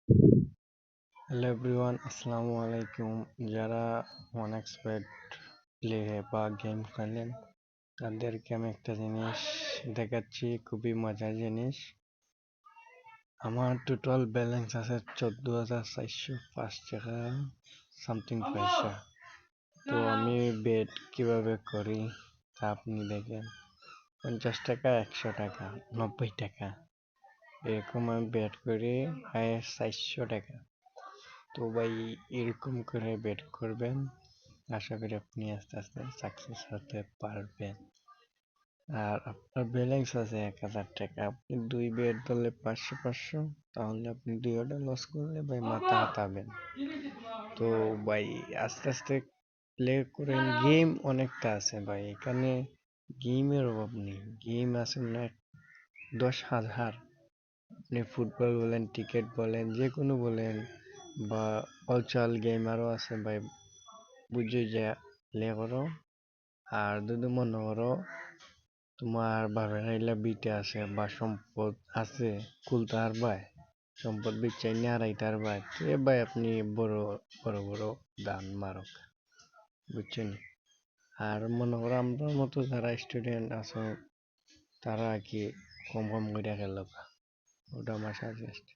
Hello everyone, আসসালামু আলাইকুম। যারা ওয়ান এক্সপেট প্লে বা গেম খেলেন তাদেরকে আমি একটা জিনিস দেখাচ্ছি, খুবই মজার জিনিস। আমার টোটাল ব্যালেন্স আছে 14,405 টাকা সামথিং পয়সা। তো আমি বেট কিভাবে করি তা আপনি দেখেন। 50 টাকা, 100 টাকা, 90 টাকা এরকম আমি বেট করি, হাইয়েস্ট 400 টাকা। তো ভাই, এরকম করে বেট করবেন, আশা করি আপনি আস্তে আস্তে সাকসেস হতে পারবেন। আর আপনার ব্যালেন্স আছে 1,000 টাকা, আপনি দুই বেট ধরলে 500 500, তাহলে আপনি দুই অর্ডার লস করলে ভাই মাথা হাতাবেন। তো ভাই, আস্তে আস্তে প্লে করেন। গেম অনেকটা আছে ভাই এখানে, গেমের অভাব নেই। গেম আছে না 10,000। আপনি ফুটবল বলেন, ক্রিকেট বলেন, যে কোনো বলেন, বা অলচাল গেম আরো আছে ভাই। বুঝছো যে প্লে করো। আর যদি মনে করো তোমার বাপের হাইলা বিটে আছে বা সম্পদ আছে, খুলতে পারবাই, সম্পদ বিচ্ছাই নিয়ে হারাইতে পারবাই, তো এ ভাই আপনি বড় বড় বড় দান মারক, বুঝছেন। আর মনে করো আমরা মতো যারা স্টুডেন্ট আছো, তারা আর কি কম কম করে খেলো, ওটা আমার সাজেস্ট।